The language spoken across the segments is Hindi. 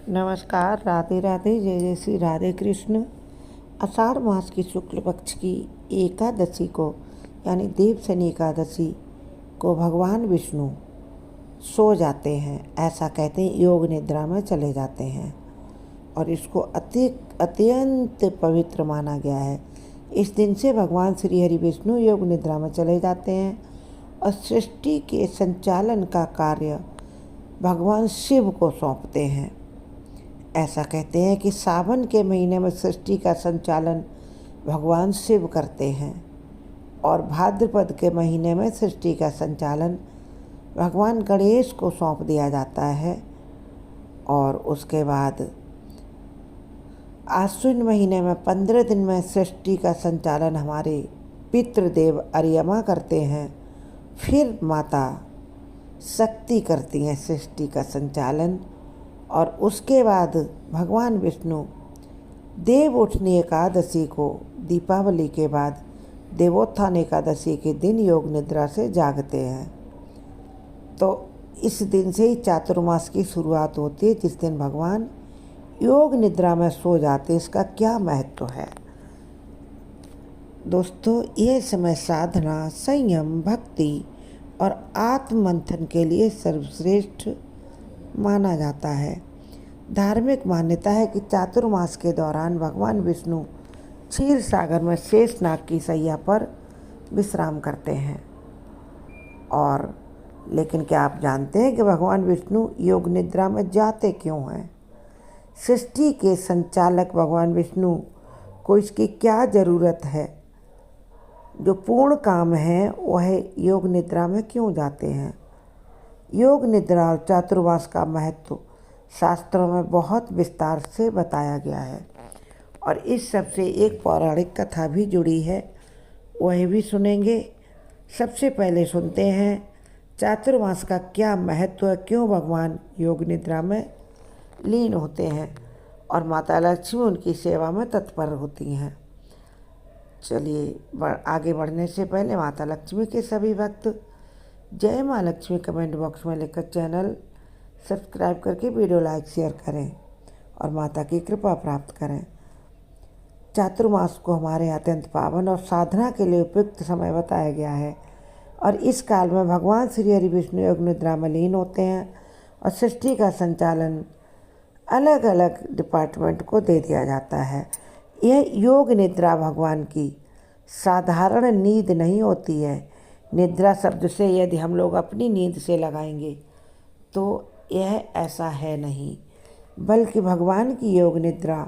नमस्कार, राधे राधे, जय जय श्री राधे कृष्ण। आषाढ़ मास की शुक्ल पक्ष की एकादशी को यानी देवशनि एकादशी को भगवान विष्णु सो जाते हैं, ऐसा कहते हैं, योग निद्रा में चले जाते हैं और इसको अत्यंत पवित्र माना गया है। इस दिन से भगवान श्री हरि विष्णु योग निद्रा में चले जाते हैं और सृष्टि के संचालन का कार्य भगवान शिव को सौंपते हैं। ऐसा कहते हैं कि सावन के महीने में सृष्टि का संचालन भगवान शिव करते हैं और भाद्रपद के महीने में सृष्टि का संचालन भगवान गणेश को सौंप दिया जाता है और उसके बाद आश्विन महीने में 15 दिन में सृष्टि का संचालन हमारे पितृदेव अर्यमा करते हैं। फिर माता शक्ति करती हैं सृष्टि का संचालन और उसके बाद भगवान विष्णु देव उठनी एकादशी को, दीपावली के बाद देवोत्थान एकादशी के दिन योग निद्रा से जागते हैं। तो इस दिन से ही चातुर्मास की शुरुआत होती है, जिस दिन भगवान योग निद्रा में सो जाते। इसका क्या महत्व है दोस्तों? ये समय साधना, संयम, भक्ति और आत्ममंथन के लिए सर्वश्रेष्ठ माना जाता है। धार्मिक मान्यता है कि चातुर्मास के दौरान भगवान विष्णु क्षीर सागर में शेषनाग की शैया पर विश्राम करते हैं। और लेकिन क्या आप जानते हैं कि भगवान विष्णु योग निद्रा में जाते क्यों हैं? सृष्टि के संचालक भगवान विष्णु को इसकी क्या ज़रूरत है? जो पूर्ण काम है वह योग निद्रा में क्यों जाते हैं? योग निद्रा और चातुर्मास का महत्व शास्त्रों में बहुत विस्तार से बताया गया है और इस सब से एक पौराणिक कथा भी जुड़ी है, वह भी सुनेंगे। सबसे पहले सुनते हैं चातुर्मास का क्या महत्व है, क्यों भगवान योग निद्रा में लीन होते हैं और माता लक्ष्मी उनकी सेवा में तत्पर होती हैं। चलिए आगे बढ़ने से पहले माता लक्ष्मी के सभी भक्त जय माँ लक्ष्मी कमेंट बॉक्स में लिखकर चैनल सब्सक्राइब करके वीडियो लाइक शेयर करें और माता की कृपा प्राप्त करें। चातुर्मास को हमारे अत्यंत पावन और साधना के लिए उपयुक्त समय बताया गया है और इस काल में भगवान श्री हरि विष्णु योग निद्रा में लीन होते हैं और सृष्टि का संचालन अलग अलग डिपार्टमेंट को दे दिया जाता है। यह योग निद्रा भगवान की साधारण नींद नहीं होती है। निद्रा शब्द से यदि हम लोग अपनी नींद से लगाएंगे तो यह ऐसा है नहीं, बल्कि भगवान की योग निद्रा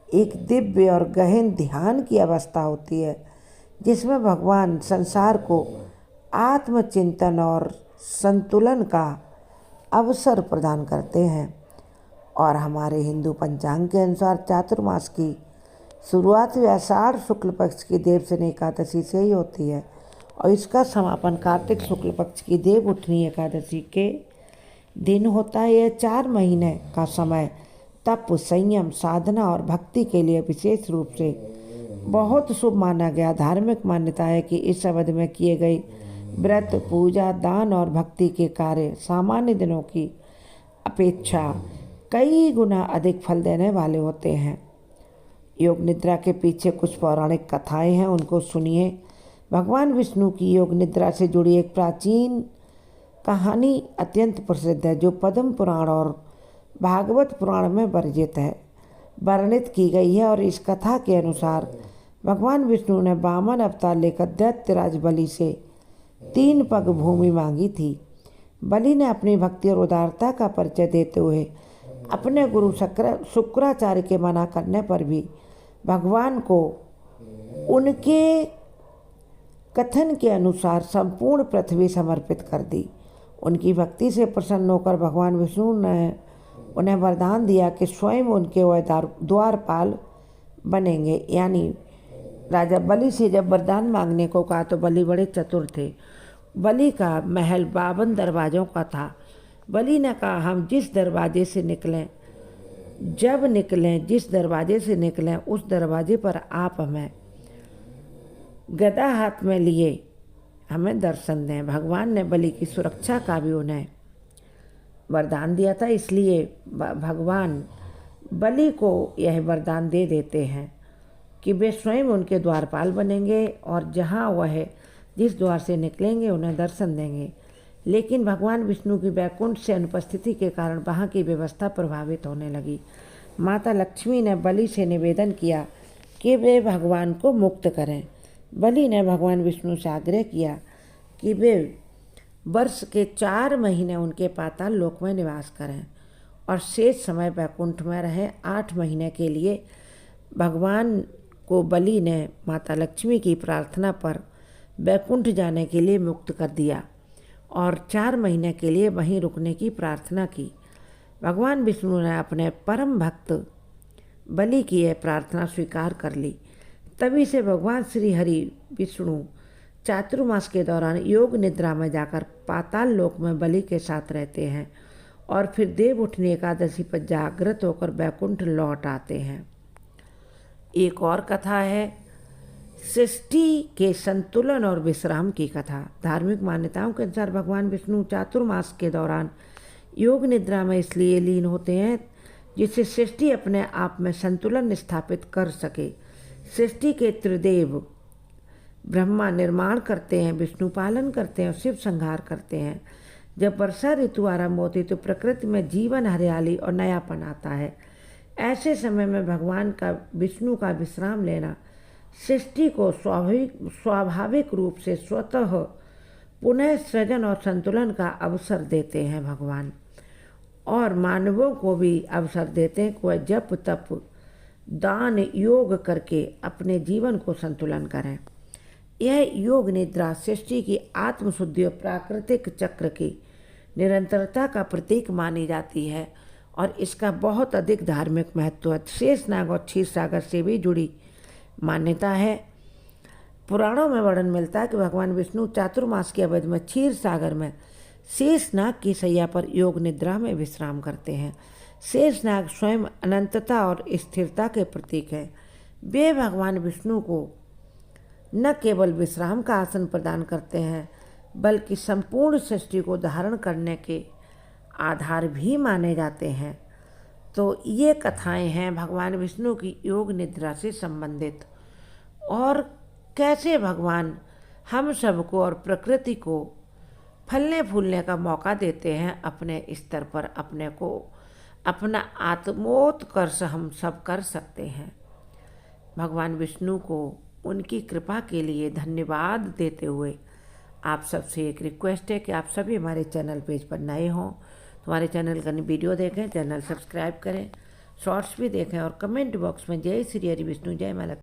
एक दिव्य और गहन ध्यान की अवस्था होती है, जिसमें भगवान संसार को आत्मचिंतन और संतुलन का अवसर प्रदान करते हैं। और हमारे हिंदू पंचांग के अनुसार चातुर्मास की शुरुआत आषाढ़ शुक्ल पक्ष की देवशनि एकादशी से ही होती है और इसका समापन कार्तिक शुक्ल पक्ष की देव उठनी एकादशी के दिन होता है। यह 4 महीने का समय तप, संयम, साधना और भक्ति के लिए विशेष रूप से बहुत शुभ माना गया। धार्मिक मान्यता है कि इस अवधि में किए गए व्रत, पूजा, दान और भक्ति के कार्य सामान्य दिनों की अपेक्षा कई गुना अधिक फल देने वाले होते हैं। योग निद्रा के पीछे कुछ पौराणिक कथाएं हैं, उनको सुनिए। भगवान विष्णु की योग निद्रा से जुड़ी एक प्राचीन कहानी अत्यंत प्रसिद्ध है, जो पद्म पुराण और भागवत पुराण में वर्णित की गई है। और इस कथा के अनुसार भगवान विष्णु ने वामन अवतार लेकर दैत्यराज बलि से 3 पग भूमि मांगी थी। बलि ने अपनी भक्ति और उदारता का परिचय देते हुए अपने गुरु शुक्राचार्य के मना करने पर भी भगवान को उनके कथन के अनुसार संपूर्ण पृथ्वी समर्पित कर दी। उनकी भक्ति से प्रसन्न होकर भगवान विष्णु ने उन्हें वरदान दिया कि स्वयं उनके वह द्वारपाल बनेंगे। यानी राजा बलि से जब वरदान मांगने को कहा तो बलि बड़े चतुर थे। बलि का महल 52 दरवाज़ों का था। बलि ने कहा, हम जिस दरवाजे से निकलें, जब निकलें, जिस दरवाजे से निकलें उस दरवाजे पर आप हमें गदा हाथ में लिए हमें दर्शन दें। भगवान ने बलि की सुरक्षा का भी उन्हें वरदान दिया था, इसलिए भगवान बलि को यह वरदान दे देते हैं कि वे स्वयं उनके द्वारपाल बनेंगे और जहाँ वह जिस द्वार से निकलेंगे उन्हें दर्शन देंगे। लेकिन भगवान विष्णु की वैकुंठ से अनुपस्थिति के कारण वहाँ की व्यवस्था प्रभावित होने लगी। माता लक्ष्मी ने बलि से निवेदन किया कि वे भगवान को मुक्त करें। बलि ने भगवान विष्णु से आग्रह किया कि वे वर्ष के 4 महीने उनके पाताल लोक में निवास करें और शेष समय वैकुंठ में रहें। 8 महीने के लिए भगवान को बलि ने माता लक्ष्मी की प्रार्थना पर वैकुंठ जाने के लिए मुक्त कर दिया और 4 महीने के लिए वहीं रुकने की प्रार्थना की। भगवान विष्णु ने अपने परम भक्त बलि की यह प्रार्थना स्वीकार कर ली। तभी से भगवान श्री हरि विष्णु चातुर्मास के दौरान योग निद्रा में जाकर पाताल लोक में बलि के साथ रहते हैं और फिर देव उठनी एकादशी पर जागृत होकर वैकुंठ लौट आते हैं। एक और कथा है सृष्टि के संतुलन और विश्राम की कथा। धार्मिक मान्यताओं के अनुसार भगवान विष्णु चातुर्मास के दौरान योग निद्रा में इसलिए लीन होते हैं जिससे सृष्टि अपने आप में संतुलन स्थापित कर सके। सृष्टि के त्रिदेव ब्रह्मा निर्माण करते हैं, विष्णु पालन करते हैं और शिव संहार करते हैं। जब वर्षा ऋतु आरंभ होती तो प्रकृति में जीवन, हरियाली और नयापन आता है। ऐसे समय में भगवान का विष्णु का विश्राम लेना सृष्टि को स्वाभाविक रूप से स्वतः पुनः सृजन और संतुलन का अवसर देते हैं भगवान, और मानवों को भी अवसर देते हैं कि वह जप तप दान योग करके अपने जीवन को संतुलन करें। यह योग निद्रा सृष्टि की आत्मशुद्धि और प्राकृतिक चक्र की निरंतरता का प्रतीक मानी जाती है और इसका बहुत अधिक धार्मिक महत्व है। शेषनाग और क्षीरसागर से भी जुड़ी मान्यता है। पुराणों में वर्णन मिलता है कि भगवान विष्णु चातुर्मास की अवधि में क्षीर सागर में शेषनाग की शैया पर योग निद्रा में विश्राम करते हैं। शेषनाग स्वयं अनंतता और स्थिरता के प्रतीक है। वे भगवान विष्णु को न केवल विश्राम का आसन प्रदान करते हैं बल्कि संपूर्ण सृष्टि को धारण करने के आधार भी माने जाते हैं। तो ये कथाएं हैं भगवान विष्णु की योग निद्रा से संबंधित, और कैसे भगवान हम सबको और प्रकृति को फलने फूलने का मौका देते हैं। अपने स्तर पर अपने को अपना आत्मोत्कर्ष हम सब कर सकते हैं। भगवान विष्णु को उनकी कृपा के लिए धन्यवाद देते हुए आप सबसे एक रिक्वेस्ट है कि आप सभी हमारे चैनल पेज पर नए हों तो हमारे चैनल का वीडियो देखें, चैनल सब्सक्राइब करें, शॉर्ट्स भी देखें और कमेंट बॉक्स में जय श्री हरि विष्णु, जय माता।